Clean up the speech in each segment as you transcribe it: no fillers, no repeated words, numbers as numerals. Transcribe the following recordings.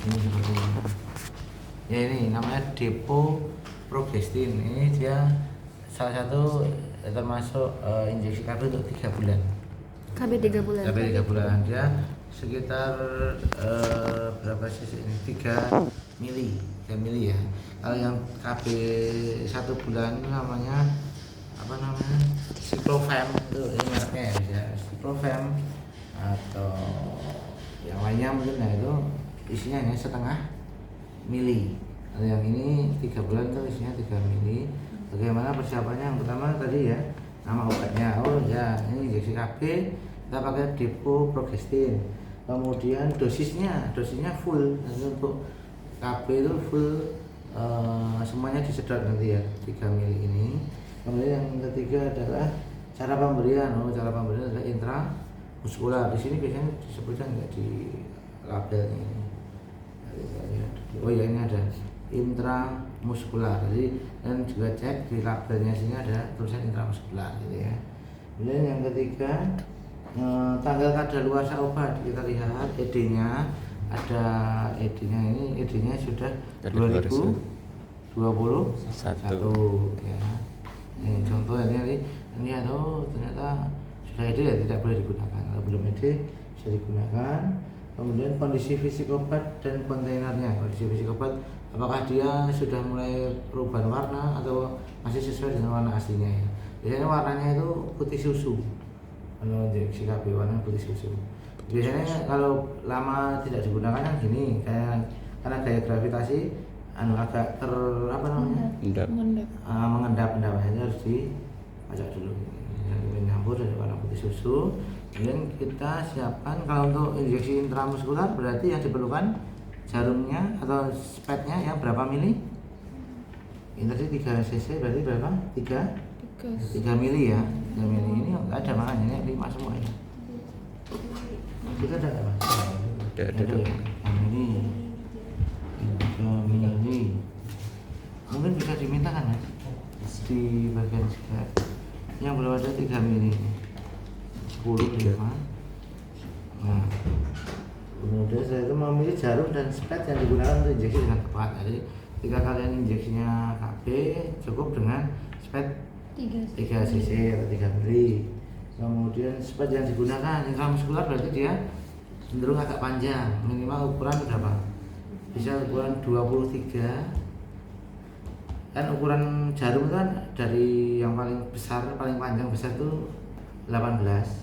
Ini seperti ini. Ya ini namanya Depo Progestin. Ini dia salah satu termasuk injeksi KB untuk 3 bulan. KB 3 bulan. KB 3 bulan dia sekitar berapa cc ini? 3 mili, 3 mili ya. Kalau yang KB 1 bulan namanya apa namanya? Cyclofam itu ini mereknya ya, Cyclofam atau yang lainnya mungkin ya itu isinya hanya setengah mili. Kalau yang ini 3 bulan tuh isinya 3 mili. Bagaimana persiapannya? Yang pertama tadi ya, nama obatnya. Oh ya, ini injeksi KB kita pakai Depo Progestin. Kemudian dosisnya full. Nanti untuk KB itu full semuanya disedot nanti ya 3 mili ini. Kemudian yang ketiga adalah cara pemberian. Oh, cara pemberian adalah intramuskular. Di sini biasanya disebutkan nggak di label ini. Oh ya, ini ada intramuskular. Jadi dan juga cek di labelnya sini ada tulisan intramuskular gitu ya. Kemudian yang ketiga tanggal kadaluarsa obat, kita lihat ED-nya ada ED-nya ini ED-nya sudah 2021 ya. Ini contoh ini oh ternyata sudah ED ya tidak boleh digunakan. Kalau belum ED bisa digunakan. Kemudian kondisi fisik obat dan kontainernya. Kondisi fisik obat apakah dia sudah mulai perubahan warna atau masih sesuai dengan warna aslinya ya. Biasanya warnanya itu putih susu. Kalau injeksi KB warna putih susu. Biasanya kalau lama tidak digunakan kan gini, kayak karena gaya gravitasi agak mengendap-endapnya harus dipajak dulu. Menyampur dari warna putih susu. Kemudian kita siapkan kalau untuk injeksi intramuskular berarti yang diperlukan jarumnya atau spetnya yang berapa mili? Ini tadi 3 cc berarti berapa? 3 mili ya. 3 mili ini enggak ada makanya ini 5 semua ya. Kita ada apa? Ada ya. Ini 3 mili. Mungkin bisa diminta kan Mas? Di bagian sebelah yang belum ada 3 mili. 10 5. Nah, kemudian saya itu memilih jarum dan spet yang digunakan untuk injeksi dengan tepat. Jadi ketika kalian injeksinya KB cukup dengan spet 3 cc atau 3 mili. Kemudian spet yang digunakan intramuskular berarti dia cenderung agak panjang, minimal ukuran berapa? Bisa ukuran 23. Kan ukuran jarum kan dari yang paling besar, paling panjang besar itu 18.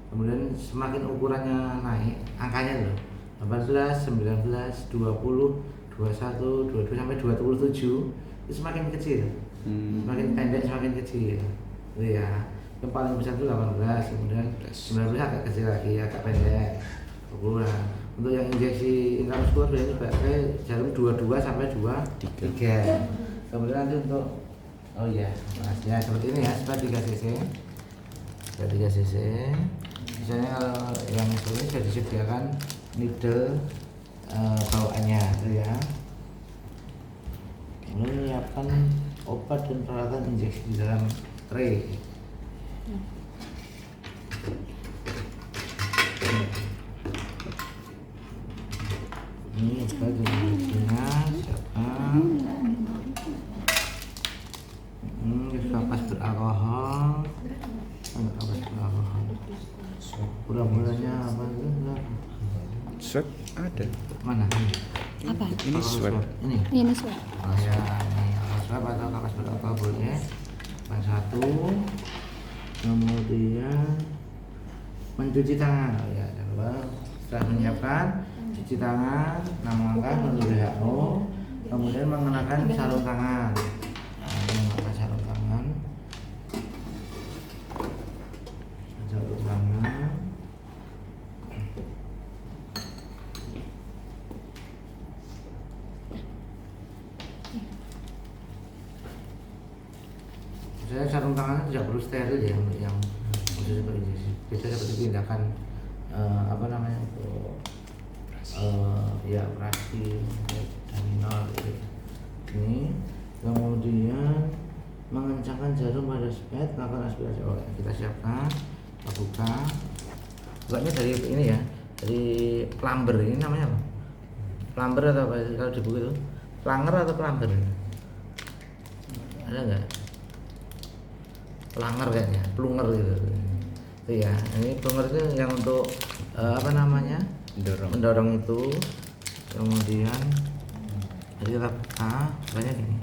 Kemudian semakin ukurannya naik angkanya loh 18, 19, 20, 21, 22 sampai 27 itu semakin kecil. Semakin pendek semakin kecil gitu ya. Yang paling besar itu 18, kemudian 19 agak kecil lagi, agak pendek ukuran. Untuk yang injeksi intramuskular biasanya pakai jarum 22 sampai 23. Kemudian nanti untuk ya seperti ini ya, seperti 3 cc. 3 cc. Misalnya kalau yang ini sudah disediakan needle bawaannya gitu ya. Kemudian menyiapkan obat dan peralatan injeksi di dalam tray. Ini obat dan injeksinya siapkan. Kapas beralkohol. Pura-puranya apa itu? Swab ada. Mana? Apa? Ini swab. Ini swab. Oh ya, ini swab atau kapas beralkohol boleh. Yang satu. Kemudian mencuci tangan. Oh ya, coba. Setelah menyiapkan cuci tangan, 6 langkah menurut WHO. Kemudian mengenakan sarung tangan. Mengenakan sarung tangan. Sarung tangan. Saya sarung tangan tidak perlu steril ya untuk yang khusus untuk injeksi. Biasanya seperti tindakan untuk ya operasi abdominal gitu. Ini kemudian mengencangkan jarum pada spet, melakukan aspirasi. Oh, kita siapkan, kita buka. Bukannya dari ini ya, dari plumber ini namanya apa? Plumber atau apa kalau di buku itu? Planger atau plumber? Ada nggak? Planger kayaknya, plunger gitu. Itu ya. Ini plunger itu yang untuk apa namanya? Mendorong itu. Kemudian jadi kita buka banyak ini.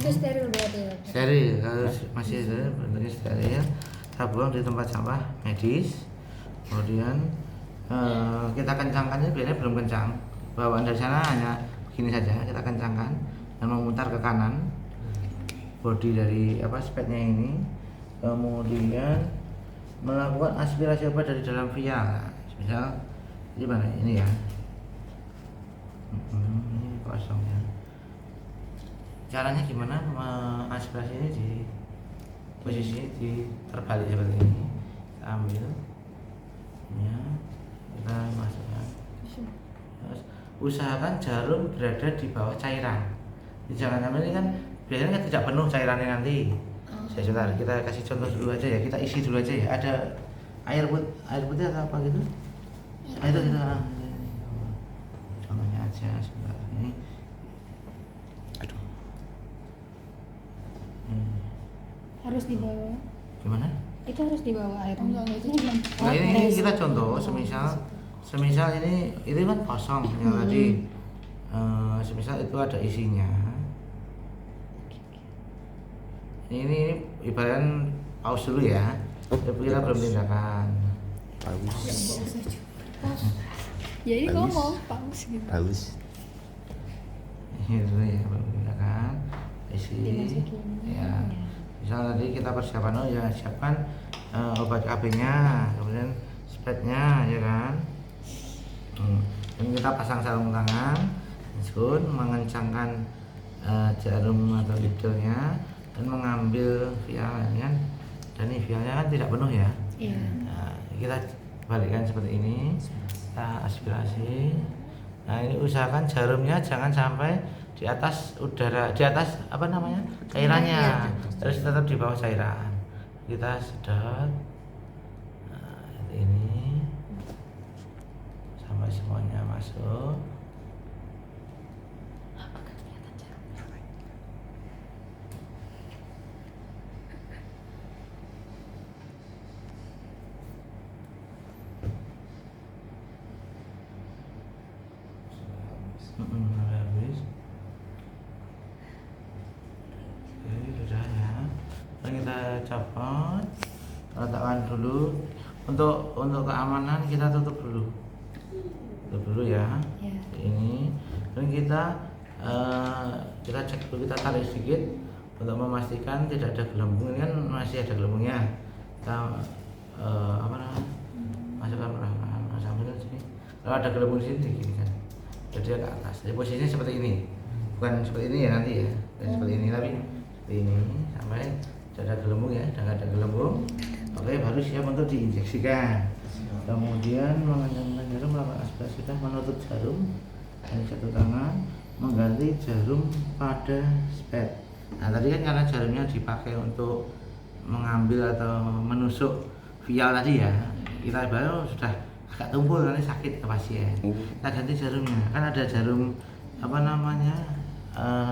Itu steril berarti ya? Steril, kalau masih steril bentuknya steril. Kita buang di tempat sampah medis. Kemudian kita kencangkannya biasanya belum kencang. Bawaan dari sana hanya begini saja. Kita kencangkan dan memutar ke kanan. Bodi dari spatnya ini. Kemudian melakukan aspirasi obat dari dalam vial. Misal gimana ini ya? Ini kosong ya. Caranya gimana aspirasi ini di posisi terbalik seperti ini. Kita ambil ya, kita masukkan. Terus usahakan jarum berada di bawah cairan. Jangan sampai ini kan biasanya tidak penuh cairannya nanti. Sebentar, kita kasih contoh dulu aja ya. Kita isi dulu aja ya. Ada air putih atau apa gitu? Itu kita contohnya aja sebentar ini. Aduh. Harus dibawa. Gimana? Itu harus dibawa air. Enggak, itu cuma Nah, ini kita contoh semisal ini kan kosong yang tadi. Semisal itu ada isinya. Ini ibaratnya paus dulu ya. Tapi kita belum tindakan. Paus. Jadi Bagus. ngomong paus gitu. Paus. Ini dulu ya belum tindakan. Isi. Dimasukin. Ya. Misal tadi kita persiapan siapkan obat KB-nya, kemudian spatnya ya kan. Dan kita pasang sarung tangan, mengencangkan jarum atau needle-nya dan mengambil vialnya kan. Dan ini vialnya kan tidak penuh ya. Iya. Nah, kita balikkan seperti ini. Kita aspirasi. Nah, ini usahakan jarumnya jangan sampai di atas udara, di atas cairannya, terus tetap di bawah cairan. Kita sedot ini sampai semuanya masuk. Habis. Oke, sudah ya. Lalu kita copot, letakkan dulu. Untuk keamanan kita tutup dulu ya. Ya. Ini. Dan kita cek dulu, kita tarik sedikit untuk memastikan tidak ada gelembung. Ini kan masih ada gelembungnya. Kita masukkan perlahan sampai ke sini. Kalau ada gelembung di sini gini kan. Jadi ke atas. Jadi posisinya seperti ini, bukan seperti ini ya nanti ya, dan seperti ini tapi seperti ini sampai tidak ada gelembung ya, sudah ada gelembung. Oke, baru siap untuk diinjeksikan. Kemudian mengencangkan jarum, melakukan aspirasi, sudah menutup jarum dengan satu tangan, mengganti jarum pada spat. Nah tadi kan karena jarumnya dipakai untuk mengambil atau menusuk vial tadi ya, kita baru sudah agak tumpul nanti sakit ke pasien. Kita ganti jarumnya. Kan ada jarum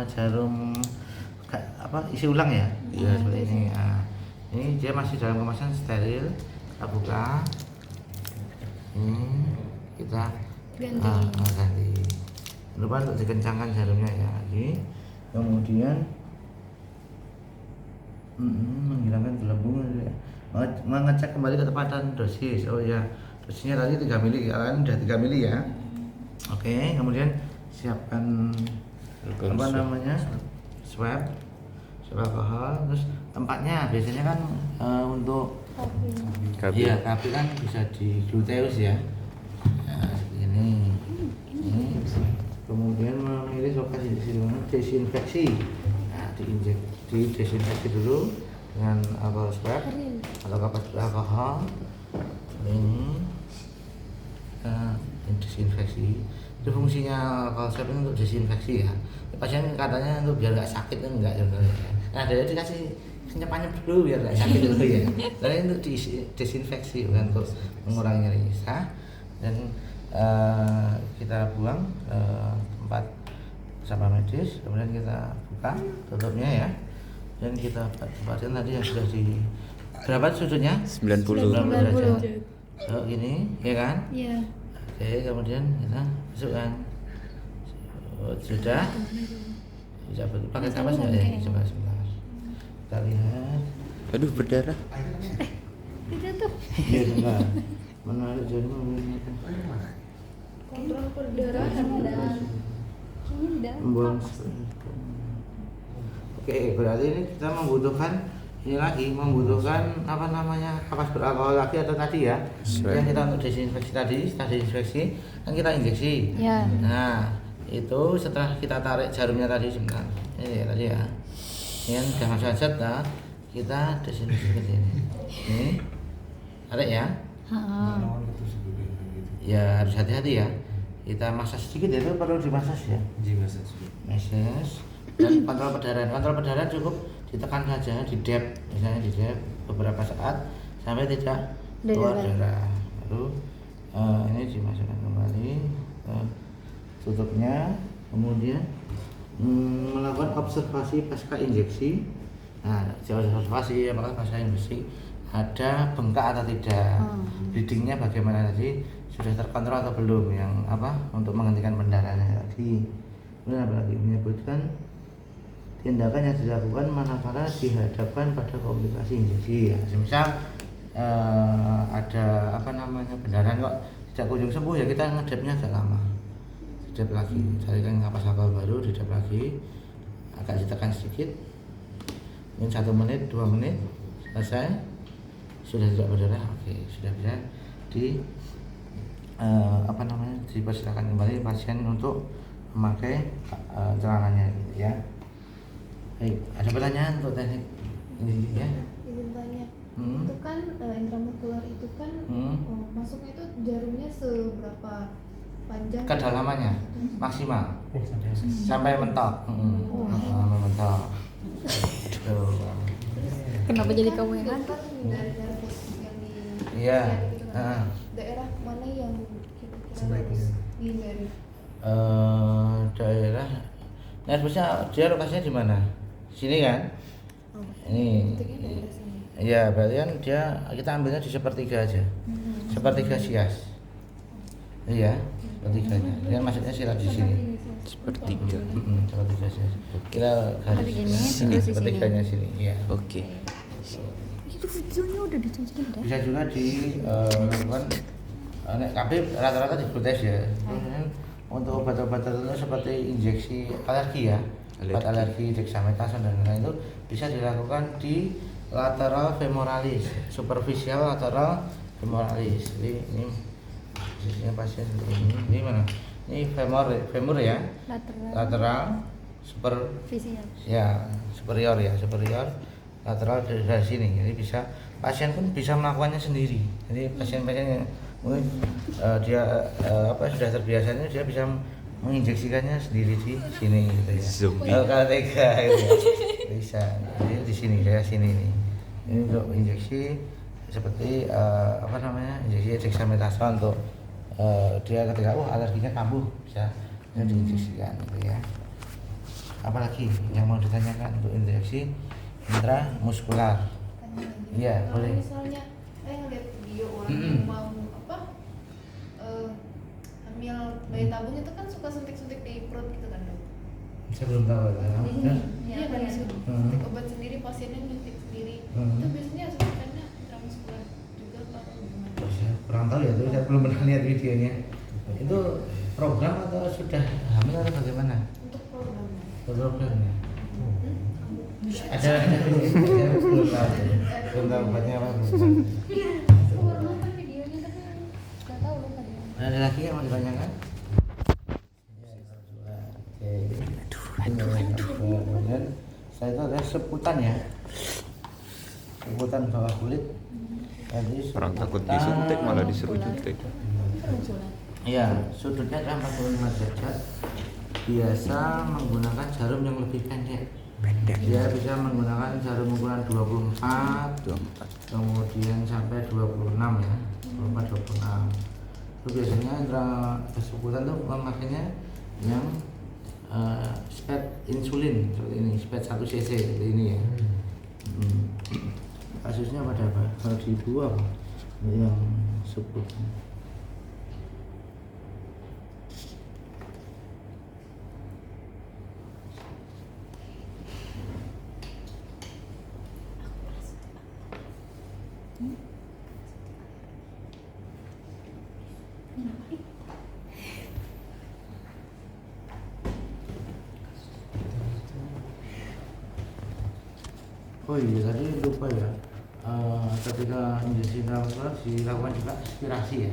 jarum isi ulang ya. Iya seperti ini. Nah, ini dia masih dalam kemasan steril. Kita buka. Ini kita ganti. Lupa untuk dikencangkan jarumnya ya lagi. Kemudian menghilangkan gelembung ya. Mengecek kembali ketepatan dosis. Oh ya. Dosisnya tadi 3 mili, kan udah 3 mili ya. Oke, kemudian siapkan swab alkohol. Terus tempatnya biasanya kan untuk Kabin. iya, tapi kan bisa di gluteus ya. Nah, seperti ini. Ini. Kemudian memilih lokasi desinfeksi. Nah, didesinfeksi dulu dengan alkohol swab atau kapasitor alkohol. Ini disinfeksi. Itu fungsinya alkohol swab itu untuk disinfeksi ya. Pasien katanya untuk biar nggak sakit kan enggak ya. Nah, dia dikasih nyepanya dulu biar nggak sakit dulu ya. Dan untuk disinfeksi bukan untuk mengurangi nyeri. Dan kita buang ke tempat sampah medis, kemudian kita buka tutupnya ya, dan kita tempatkan tadi yang sudah di berapa sudutnya? 90. 90 derajat. So gini, ya kan? Iya. Oke, kemudian kita masukkan. Sudah. Bisa pakai kapas nggak ya? Coba sebentar. Kita lihat. Aduh, berdarah. Tidak tuh. Iya, sebentar. Menarik jadi memiliki Kontrol perdarahan ada. Ini tidak. membuang. Oke, berarti ini kita membutuhkan apa namanya, kapas beralkohol lagi atau tadi ya? Yang kita untuk desinfeksi tadi, setelah desinfeksi kan kita injeksi. Ya. Nah, itu setelah kita tarik jarumnya tadi sebentar. Ini tadi ya. Ini sudah masuk zat, nah, kita desinfeksi seperti ini. Ini tarik ya. Ya harus hati-hati ya. Kita massage sedikit ya, itu perlu dimassage ya. Massage dan kontrol perdarahan cukup ditekan saja, di dab, misalnya di dab beberapa saat sampai tidak keluar darah. Lalu ini dimasukkan kembali, tutupnya, kemudian melakukan observasi pasca injeksi. Nah, observasi apakah pasca injeksi ada bengkak atau tidak, bleedingnya bagaimana tadi, sudah terkontrol atau belum, yang apa untuk menghentikan pendarahannya tadi. Kemudian apalagi menyebutkan tindakan yang dilakukan manakala dihadapkan pada komplikasi injeksi ya. Misal ada apa namanya pendarahan kok tidak kunjung sembuh ya, kita ngedepnya agak lama, didep lagi, carikan kapas alkohol baru, didep lagi, agak ditekan sedikit, mungkin 1 menit 2 menit selesai, sudah tidak berdarah, oke, sudah bisa di apa namanya, dipersilakan kembali pasien untuk memakai celananya gitu ya. Baik, ada pertanyaan untuk teknik ini ya? Izin tanya, itu kan intramuskular itu kan masuknya itu jarumnya seberapa panjang? Kedalamannya maksimal sampai mentok, sampai mentok. Tuh. Kenapa jadi kamu yang kan ngantuk? daerah yang di Iya. gitu kan. Daerah mana yang kira-kira harus dihindari? Daerah nervusnya dia lokasinya di mana? Sini kan? Ini. Iya, berarti kan dia kita ambilnya di sepertiga aja. Sepertiga sias. Iya, sepertiganya. Dia maksudnya sila di sini. Sepertiga. Sepertiga sias. Kita garis sini, sepertiganya sini. Iya. Oke. Itu videonya udah ditunjukin dah. Bisa juga dilakukan nek KB rata-rata diprotes ya. Untuk obat-obat tertentu seperti injeksi alergi ya, obat alergi dexamethasone dan lain-lain itu bisa dilakukan di lateral femoralis, superficial lateral femoralis. Jadi ini pasien seperti ini mana? Ini femur ya, lateral Superficial. ya superior lateral dari sini. Jadi bisa pasien pun bisa melakukannya sendiri. Jadi pasien-pasien yang mungkin dia sudah terbiasanya, dia bisa menginjeksikannya sendiri di sini gitu ya. Kalau tega gitu ya. Bisa. Jadi di sini saya sini nih. Ini untuk injeksi seperti injeksi dexamethasone untuk dia ketika alerginya kambuh bisa diinjeksikan gitu ya. Apalagi yang mau ditanyakan untuk injeksi intramuskular? Iya, boleh. Misalnya saya ngeliat video orang mau hamil bayi tabung itu kan suka suntik-suntik di perut gitu kan dok? Saya belum tahu ya. Iya kan ya, suntik obat sendiri, pasiennya nyuntik sendiri. Itu biasanya suntikannya intramuskular juga atau gimana? Saya kurang tahu ya, itu saya belum pernah lihat videonya. Itu program atau sudah hamil atau bagaimana? Untuk programnya. Programnya. Ada belum tahu obatnya apa. Baru nonton videonya tapi nggak tahu lupa dia. Ada lagi yang mau ditanyakan? Kemudian saya itu ada seputan ya, seputan bawah kulit. Jadi Orang takut disuntik malah disuruh suntik. iya, sudutnya adalah 45 derajat. Biasa menggunakan jarum yang lebih pendek. Dia bisa menggunakan jarum ukuran 24, kemudian sampai 26 ya, 24, 26. biasanya indra tersebut tuh pemakainya yang spet insulin seperti ini, spet 1 cc seperti ini ya. Kasusnya pada apa? Kalau di ibu apa? Yang sebut. Oh iya tadi lupa ya, ketika injeksi intramuskular dilakukan juga aspirasi ya,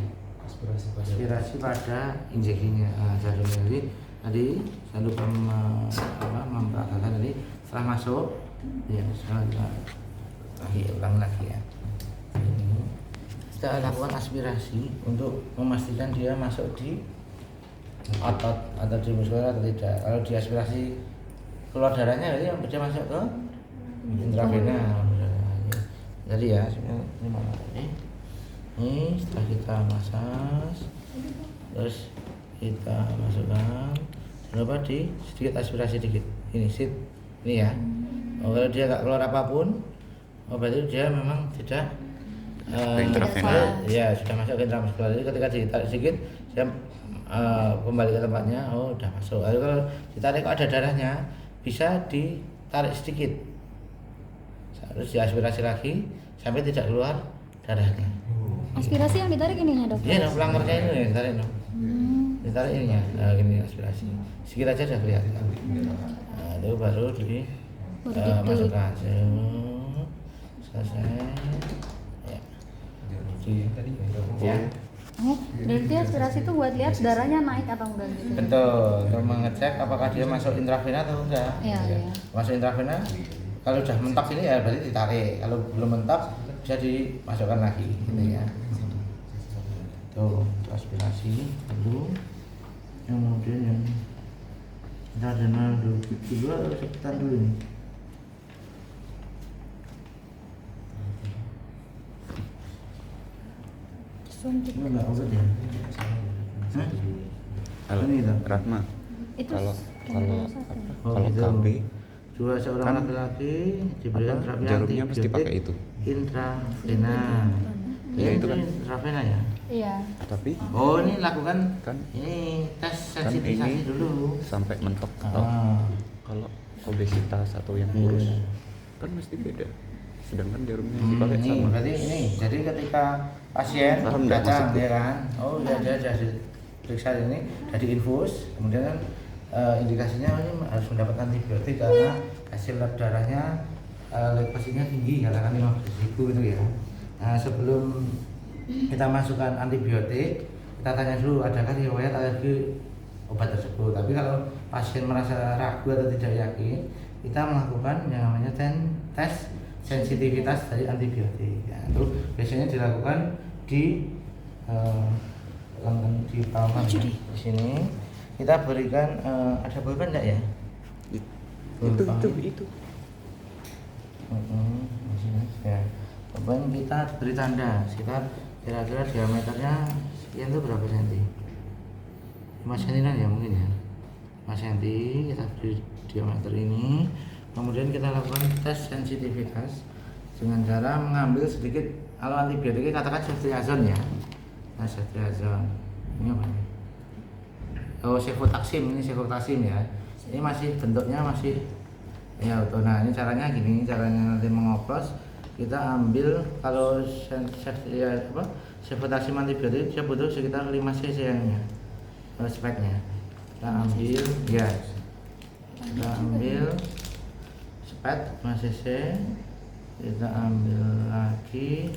aspirasi pada injeksinya. Jarumnya tadi saya lupa memperagakan tadi setelah masuk ya, ulang lagi ya. Ini kita lakukan aspirasi untuk memastikan dia masuk di otot atau di muskular atau tidak. Kalau di aspirasi keluar darahnya berarti dia masuk ke intravena. Jadi ya ini mana ini setelah kita masas terus kita masukkan, jangan lupa di sedikit aspirasi dikit ini sit ini ya. Kalau dia nggak keluar apapun, berarti dia memang tidak intravena. Ya sudah masuk ke intramuskular. Jadi ketika ditarik sedikit dia kembali ke tempatnya, udah masuk. Lalu kalau ditarik kok ada darahnya, bisa ditarik sedikit, terus diaspirasi lagi sampai tidak keluar darahnya. Aspirasi yang ditarik ininya dok? Iya, pelanggarnya ini nih, ditarik no. Ditarik ininya, gini aspirasi. Sedikit aja sudah kelihatan. Nah, itu baru masukkan. Selesai. Ya. Oh, berarti aspirasi itu buat lihat darahnya naik atau enggak gitu? Betul, untuk mengecek apakah dia masuk intravena atau enggak. Iya, iya. Masuk intravena, kalau sudah mentok ini ya berarti ditarik. Kalau belum mentok bisa dimasukkan lagi, gitu ya. Tuh, aspirasi dulu. Kemudian yang intravena dulu atau sekitar dulu nih. Suntik. Ini enggak obat ya? Kalau Ini tuh. Ratma, Itu kalau Oh, gitu. KB Dua seorang Kan laki-laki diberikan apa, terapi jarumnya mesti antibiotik pakai itu. intravena. Ya, itu kan. Intravena ya. Iya. tapi Oh, ini lakukan kan ini tes kan sensitisasi ini dulu. sampai mentok atau kalau obesitas atau yang kurus kan mesti beda, sedangkan jarumnya yang dipakai Ini sama. berarti ini. Jadi ketika pasien Paham nggak datang maksudku? ya kan, oh ya dia diperiksa ini, jadi infus, kemudian kan indikasinya ini harus mendapat antibiotik karena hasil lab darahnya leukositnya tinggi, katakan 15.000 gitu ya. Nah, sebelum kita masukkan antibiotik, kita tanya dulu adakah riwayat alergi obat tersebut. Tapi kalau pasien merasa ragu atau tidak yakin, kita melakukan yang namanya tes sensitivitas dari antibiotik. Ya, itu biasanya dilakukan di palmar ya. Di sini kita berikan ada pulpen enggak ya? Itu Di sini ya. Pulpen kita beri tanda sekitar kira-kira diameternya sekian itu berapa senti? 5 sentian ya mungkin ya. 5 senti kita beri diameter ini. Kemudian kita lakukan tes sensitivitas dengan cara mengambil sedikit, kalau antibiotiknya katakan ceftriaxone ya. Nah, ceftriaxone ini apa? Oh, cefotaxim, ini cefotaxim ya. Ini masih bentuknya masih ya utuh. Nah, ini caranya gini, caranya nanti mengoplos. Kita ambil kalau cefotaxim antibiotik dia butuh sekitar 5 cc nya speknya. Kita ambil ya. Kita ambil spek 5 cc. Kita ambil lagi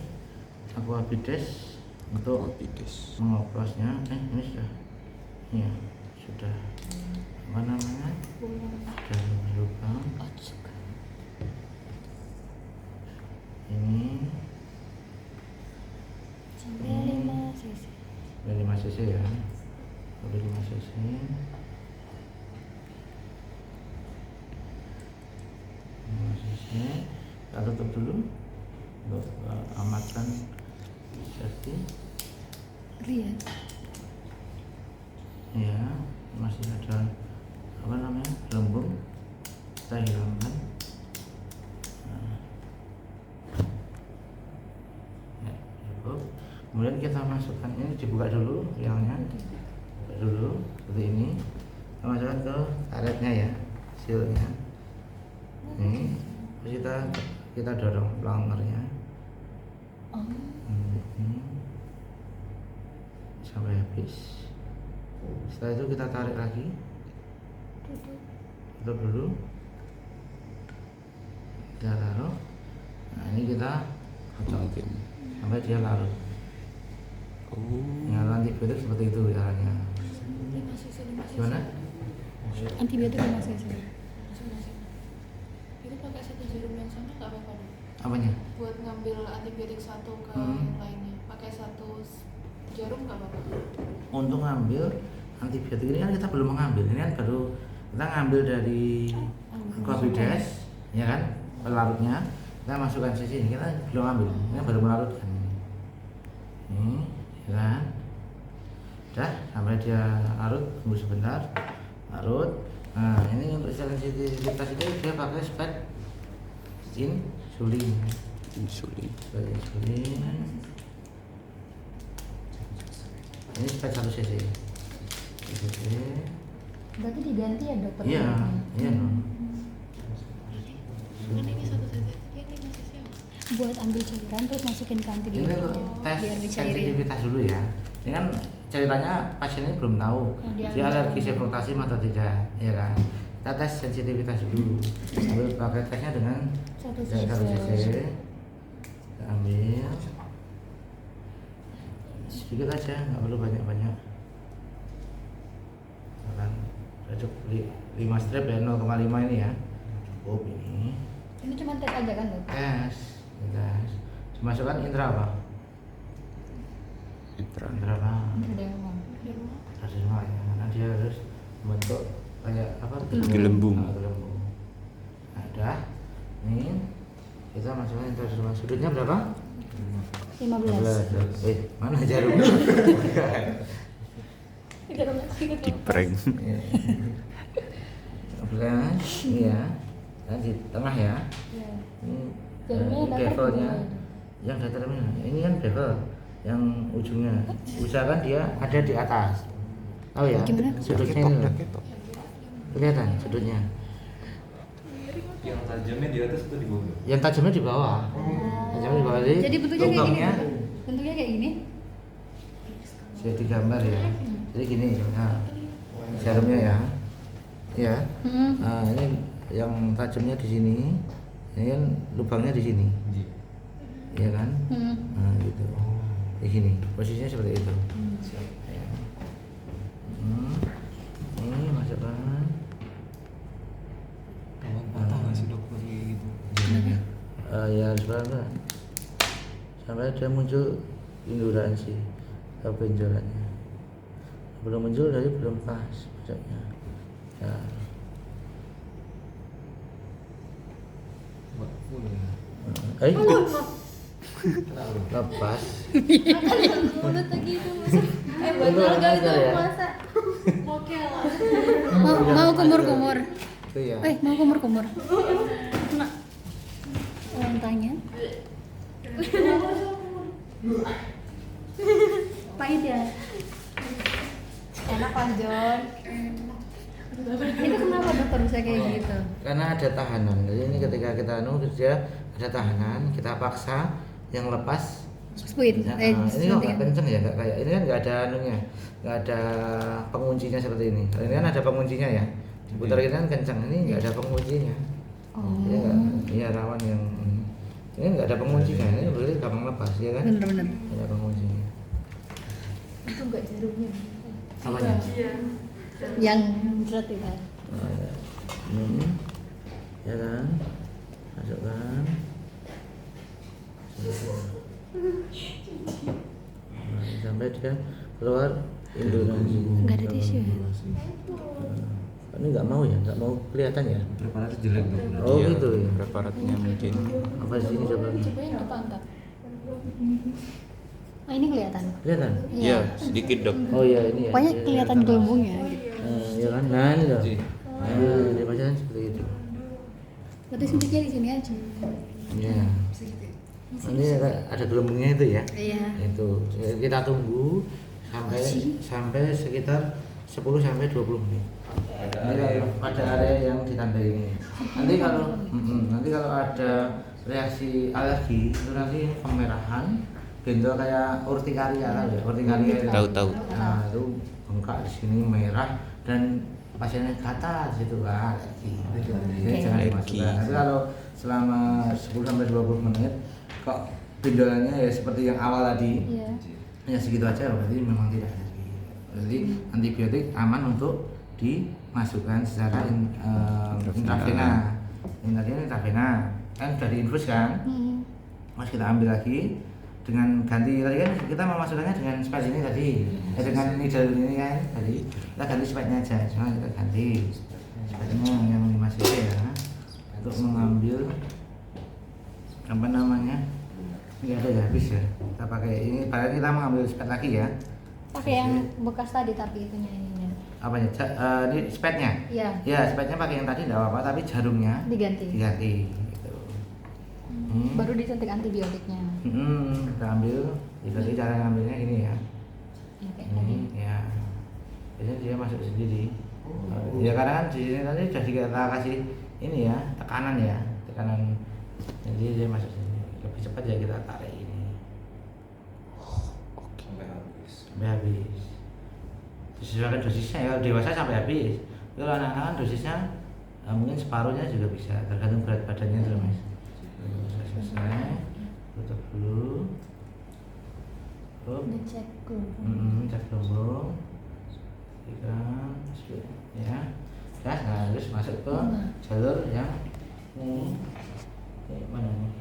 aquabides untuk mengoplosnya. Ini sudah. Ya, sudah. Apa namanya? Sudah lupa. Ini Sampai 5 cc. 5 cc ya. Sampai 5 cc. Kita tutup dulu untuk amatkan safety. Ngeri ya? dibuka dulu riangnya, buka dulu seperti ini. Kita masukkan ke karetnya ya, silnya. Nih, terus kita dorong plangernya. Sampai habis. Setelah itu kita tarik lagi, tutup dulu, kita taruh. Nah ini kita kocok sampai dia larut. Nyala antibiotik seperti itu caranya. Gimana? Antibiotik 5 cc. Itu pakai satu jarum yang sama nggak apa-apa dong? Apanya? Buat ngambil antibiotik satu ke yang lainnya, pakai satu jarum nggak apa-apa? Untuk ngambil antibiotik ini kan kita belum mengambil, ini kan baru kita ngambil dari Covides, ya kan, pelarutnya kita masukkan ke sini, kita belum ambil, ini baru melarutkan ini, ya kan, udah sampai dia larut, tunggu sebentar, larut. Nah ini untuk sensitivitas itu dia pakai spek insulin. Ini spek 1 cc. Berarti diganti ya dokter? Iya. Kan ini satu cc, ini masih siapa? Buat ambil cairan terus masukin ke Ini antibiotik untuk tes biar dicairin. sensitivitas dulu ya. Ini kan ceritanya pasien ini belum tahu dia alergi seprotasi atau tidak, ya kan. Kita tes sensitivitas dulu. Ambil pakai tesnya dengan 1 cc. Kita ambil sedikit aja, nggak perlu banyak-banyak. Cukup 5 strip ya, 0,5 ini ya. Cukup ini. Ini cuma tes aja kan dok? Tes. Masukkan intra apa? Intra apa? Dari rumah ya, karena dia harus membentuk kayak apa? Gelembung. Gelembung. Nah, udah. Ini kita masukkan intra di rumah. Sudutnya berapa? 15. Mana jarumnya? Di prank. 15, ini ya. Dan di tengah ya. Iya. Ini Jarumnya ini datar bevelnya. dua. Yang datarnya. Ini kan bevel yang ujungnya. Usahakan dia ada di atas. Tahu ya? Gimana? Sudutnya ini loh. Kelihatan sudutnya. Yang tajamnya di atas atau di bawah? Yang tajamnya di bawah. Tajamnya di bawah. Jadi bentuknya kayak gini? lubangnya Bentuknya kayak gini? jadi gambar ya. Jadi gini. Nah, jarumnya ya. Ya. Nah, ini yang tajamnya di sini. Ini kan lubangnya di sini. Iya kan? Nah, gitu. Di sini. Posisinya seperti itu. Ya. Ini masukkan. Patah nggak sih dok kayak gitu? Ya sebenarnya sampai dia muncul induransi atau benjolannya. Belum muncul dari belum pas maksudnya. Ya. Mbak full ya. Lepas. Mulut lagi itu masa? Betul Enggak, nggak itu ya. masa? Mokel lah. Mau kumur-kumur. Itu ya. Mau kumur-kumur. Kena lantainya. Pahit ya? Enak kan John? Itu kenapa dokter bisa kayak gitu? Karena ada tahanan. Jadi ini ketika kita dia ada tahanan, kita paksa yang lepas. Spuit. Nah, ini kok nggak kenceng ya, nggak kayak ini kan nggak ada anunya, nggak ada penguncinya seperti ini. Kalau ini kan ada penguncinya ya. Diputar ini kan kenceng, ini nggak ada penguncinya. Iya nggak? Iya rawan yang ini nggak ada penguncinya, ini berarti gampang lepas ya kan? Bener-bener. Nggak ada penguncinya. Itu nggak jarumnya. Apanya? Yang berat itu. Oh, ya. Ini, ya kan? Masukkan. Nah, sampai dia keluar indonasi. Nggak ada tisu ya? Ini nggak mau ya, nggak mau kelihatan ya. Preparatnya jelek dok. Oh Iya, gitu ya. preparatnya mungkin. Apa di sini coba? Coba yang depan tak. Oh ini kelihatan. Kelihatan? Iya, sedikit dok. Oh iya ini ya. Pokoknya kelihatan gelembungnya. Ya kan? Nah ini loh. Nah, dia bacaan seperti itu. Berarti suntiknya di sini aja. Ya. Ini ada gelembungnya itu ya. Iya. Itu kita tunggu sampai sekitar 10 sampai 20 menit. Ini kalau pada area yang ditandai ini. Nanti kalau ada reaksi alergi itu nanti kemerahan, bentuk kayak urtikaria kan ya, urtikaria itu. Tahu. Nah, itu bengkak di sini merah dan pasiennya kata situ kan alergi. Jadi jangan dimasukkan. Nanti kalau selama 10 sampai 20 menit kok benjolannya ya seperti yang awal tadi. Iya. Ya segitu aja berarti memang tidak alergi. Berarti antibiotik aman untuk dimasukkan secara intravena. Ini tadi intravena kan sudah diinfus kan, mas kita ambil lagi dengan ganti tadi kan kita memasukkannya dengan spet ini tadi, dengan needle ini kan tadi kita ganti spetnya aja, cuma kita ganti spetnya yang 5 cc ya untuk mengambil apa namanya, ini ada ya habis ya, kita pakai ini padahal kita mengambil spet lagi ya, Pakai yang bekas tadi tapi itunya ininya. apanya ini spetnya Iya. ya, spetnya pakai yang tadi tidak apa-apa tapi jarumnya Diganti. gitu. Baru disuntik antibiotiknya. Kita ambil, jadi cara ngambilnya ini ya. Ya, kayak Ini tadi. ya. Biasanya dia masuk sendiri. Ya karena kan di sini tadi sudah kita kasih ini ya, tekanan ya, tekanan. Jadi dia masuk sendiri. Lebih cepat ya kita tarik ini sampai habis. Sesuaikan dosisnya ya, kalau dewasa sampai habis. Kalau anak-anak kan dosisnya mungkin separuhnya juga bisa, tergantung berat badannya tuh mas. Selesai, tutup dulu. Ngecek dulu. Cek dulu. Ya. Nah, terus masuk ke jalur yang ini mana nih?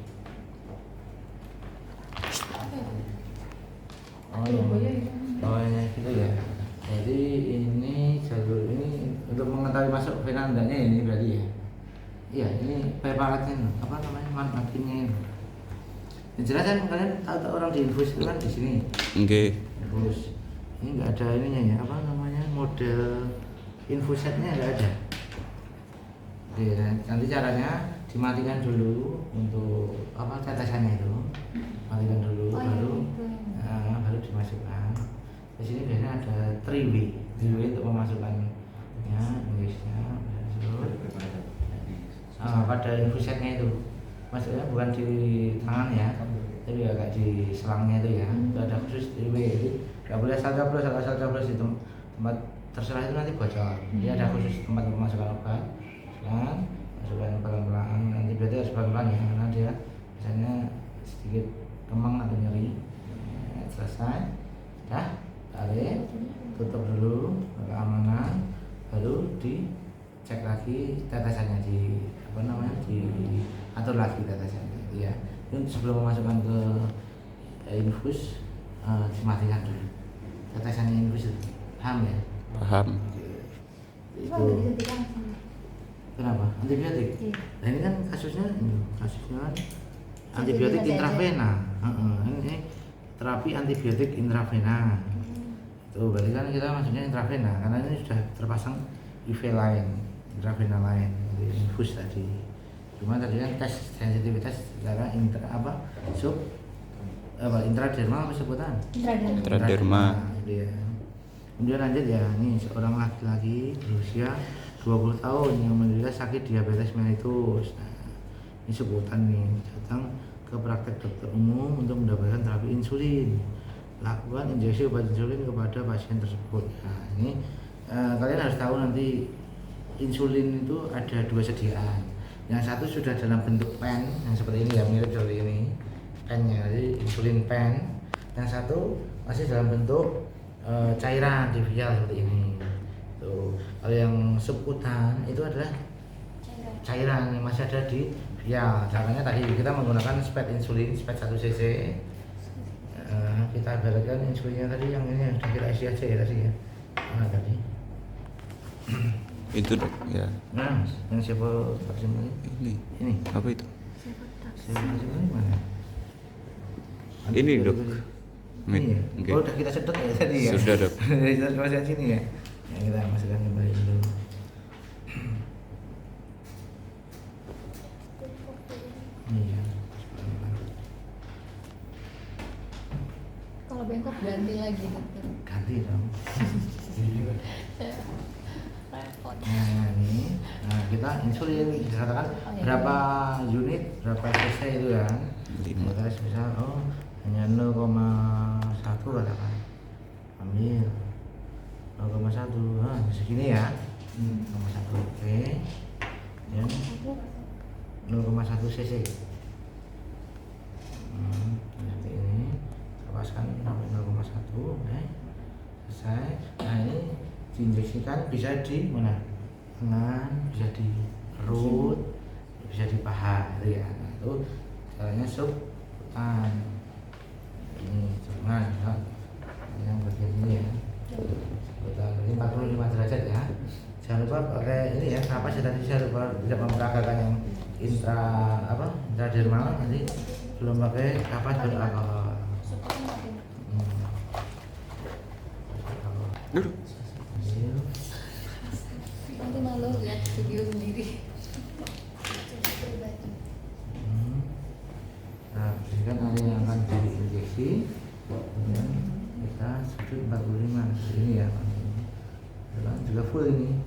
Bawahnya gitu ya. Jadi ini jalur ini untuk mengetahui masuk vena enggaknya ini berarti ya. Iya, ini preparatnya apa namanya, manfaatnya. Yang jelas kan kalian tahu orang di infus itu kan di sini. Oke. Infus. Ini enggak ada ininya ya, apa namanya, model infusetnya enggak ada. Oke, nanti caranya dimatikan dulu untuk apa tetesannya itu. Matikan dulu baru dimasukkan. Di sini biasanya ada 3W untuk memasukkannya, injeksinya. Pada infusetnya itu maksudnya bukan di tangan ya, tapi ya kayak di selangnya itu ya, itu ada khusus 3W, jadi nggak boleh asal coblos di tempat terserah, itu nanti bocor. Dia ada khusus tempat memasukkan obat, kan masukkan pelan-pelan, nanti berarti harus pelan-pelan ya, karena dia biasanya sedikit kemang atau nyeri. Selesai, dah tarik, tutup dulu keamanan, baru dicek lagi tetesannya, di apa namanya, diatur lagi tetesannya ya. Itu sebelum memasukkan ke infus, dimatikan dulu tetesannya infus itu. Paham ya? Paham. Itu kenapa? Antibiotik. Nah ini kan kasusnya kan antibiotik intravena. Ini terapi antibiotik intravena. Itu berarti kan kita maksudnya intravena karena ini sudah terpasang IV lain, intravena lain, infus tadi. Cuma tadi kan tes sensitivitas secara intradermal apa sebutan? Intraderma. Dia. Kemudian lanjut ya, ini seorang laki-laki berusia 20 tahun yang menderita sakit diabetes mellitus. Nah, ini sebutan nih, datang ke praktek dokter umum untuk mendapatkan terapi insulin. Lakukan injeksi obat insulin kepada pasien tersebut. Nah, ini kalian harus tahu nanti insulin itu ada 2 sediaan. Yang satu sudah dalam bentuk pen yang seperti ini ya, mirip seperti ini pennya, jadi insulin pen. Yang satu masih dalam bentuk cairan di vial seperti ini. Tuh, kalau yang subkutan itu adalah cairan yang masih ada di vial. Caranya tadi kita menggunakan spet insulin, spet 1 cc. Kita ibaratkan insulinnya tadi yang ini sudah kita isi aja ya tadi ya. Nah tadi. Itu dok ya. Nah, yang siapa vaksin ini? Ini. Apa itu? Siapa vaksin ini mana? Ini dok. Ini ya? Oke. Oh, udah kita sedot ya tadi ya? Sudah dok. Kita masukkan sini ya? Ya kita masukkan kembali dulu. Iya. Kalau bengkok ganti lagi dokter. Ganti ganti dong. Repot. Nah ini, nah kita insulin kita katakan berapa unit, berapa cc itu kan? 5. Kita misal hanya 0,1 katakan, ambil 0,1, segini ya, 0,1 oke, dan 0,1 cc. Nanti ini lepaskan sampai 0,1, selesai. Nah ini diinjeksikan bisa di mana? Tangan, bisa di perut, bisa di paha, gitu ya. Nah, itu caranya subkutan. Ini jangan yang bagian ini ya. Subkutan ini 45 derajat ya. Jangan lupa pakai ini ya. Apa sih tadi saya lupa tidak memperagakan yang intradermal, nanti belum pakai kapas beralkohol. Duduk. Nanti malu lihat video sendiri. Nah, ini kan ada yang akan diinjeksi, kemudian kita sudut 45 ini ya, dan juga full ini.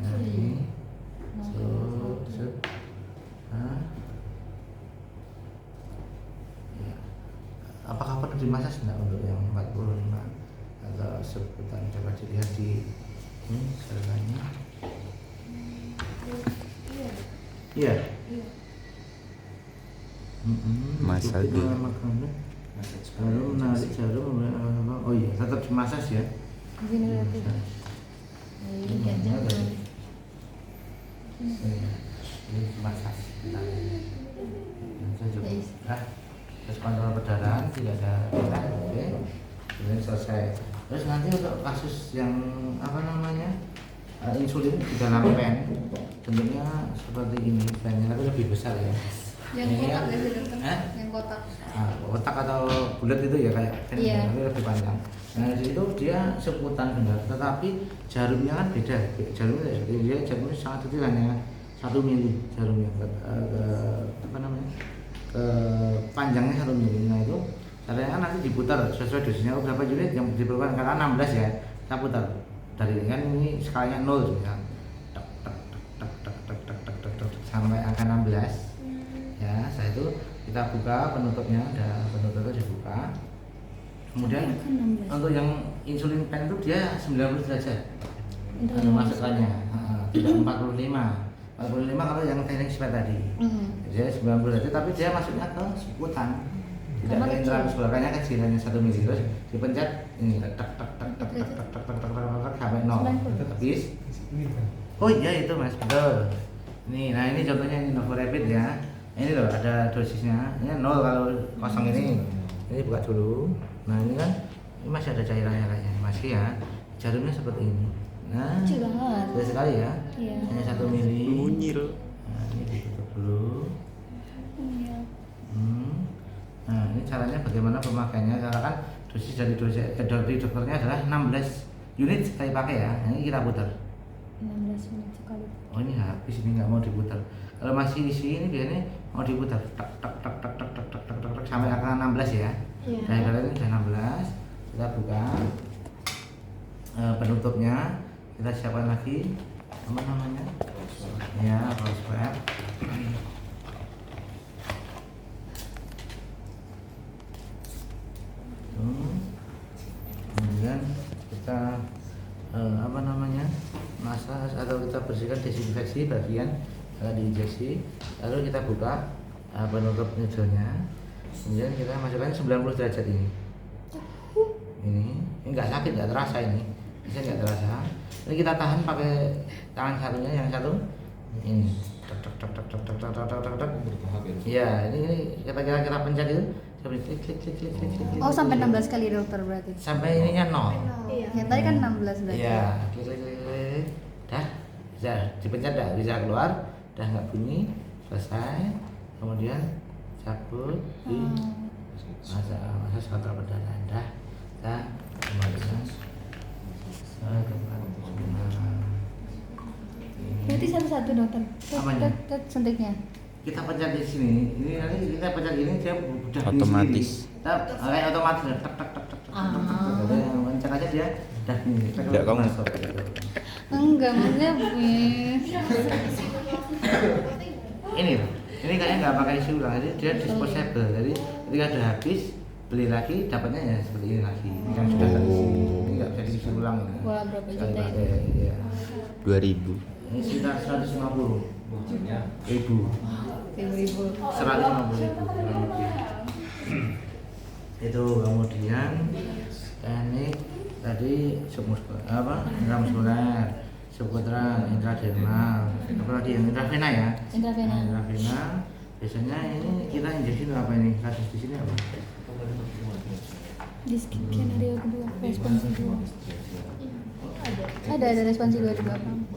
Nah ini, ya. Apakah perlu dimasas enggak untuk yang 45 atau sebutan? Coba dilihat di ini selanya. Iya. Masa dulu. Lalu menarik jarum, oh iya tetap dimasas ya. Begini berarti. Ini ganjang. Ini dimasas. Terus kontrol perdarahan tidak ada darah, oke. Ini selesai. Terus nanti untuk kasus yang insulin di dalam pen, bentuknya seperti ini, pennya tapi lebih besar ya. Yang Ini kotak kan- ya dokter? Hah? Yang kotak. Kotak atau bulat itu ya kayak pen, Iya. tapi lebih panjang. Nah di situ dia seputan benar, tetapi jarumnya kan beda. Jarumnya tidak seperti dia, jarumnya sangat kecil, hanya 1 mili jarumnya panjangnya 1 mili. Nah itu caranya kan nanti diputar sesuai dosisnya berapa unit yang diperlukan, karena 16 ya, kita putar dari kan ini skalanya 0 ya, sampai angka 16 ya. Setelah itu kita buka penutupnya, ada penutupnya dibuka. Kemudian untuk yang insulin pen itu dia 90 derajat masukannya, tidak 45 kalau yang teknik spare tadi. Dia 90 derajat, tapi dia masuknya ke seputan, tidak ke intramuskular, makanya kecil, hanya 1 mili. Terus dipencet ini sampai 0 habis. Oh iya itu mas, betul. Nih, nah ini contohnya ini Novorapid ya. Ini loh ada dosisnya. Ini 0 kalau kosong ini. Ini buka dulu. Nah ini kan ini masih ada cairannya kayaknya, masih ya. Jarumnya seperti ini. Nah, Kecil banget. kecil sekali ya. Iya. Hanya 1 mili. Munyil. Nah ini ditutup dulu. Iya. Nah ini caranya bagaimana pemakaiannya. Karena kan dosis dari dokternya adalah 16 unit sekali pakai ya. Ini kita putar. 16 menit sekali. Oh ini habis, ini nggak mau diputar. Kalau masih isi ini biasanya mau diputar tak sampai angka 16 ya. Iya. Nah kalau ini sudah 16, kita buka penutupnya, kita siapkan lagi apa namanya? Ya, roll swab. Kemudian kita massage atau kita bersihkan, desinfeksi bagian diinjeksi, lalu kita buka penutup nidolnya, kemudian kita masukkan 90 derajat ini nggak sakit, nggak terasa, ini bisa nggak terasa. Ini kita tahan pakai tangan satunya, yang satu ini ya, ini kita pencet itu klik. Oh sampai 16 kali dokter berarti? Sampai ininya 0. Iya. Yang tadi kan 16 berarti? Iya, klik. Dah, bisa dipencet, dah bisa keluar, dah nggak bunyi, selesai. Kemudian cabut di masa kontrol perdarahan, dah kembalikan Berarti satu-satu dokter? Apanya? Suntiknya? Kita pencet di sini, ini nanti kita pencet ini dia udah Otomatis. kayak otomatis, pencet aja dia udah gini. Enggak, kamu masuk. Enggak, maksudnya Ini kayaknya nggak pakai isi ulang, jadi dia disposable. Jadi ketika udah habis beli lagi dapatnya ya seperti ini lagi. Ini kan sudah terisi. Ini nggak bisa diisi ulang. Ya. Wah, berapa Sekali juta pakai, ini? ya. 2000. Ini sekitar 150 ribu. 1000. 150 ribu. Itu kemudian teknik tadi intramuskuler, subkutran, intradermal, apalagi yang intravena ya. Intravena. Nah, intravena biasanya ini kita injeksi apa ini? Kasus di sini apa? Di skenario kedua, responsi 2. Ada responsi 2 juga, Bang.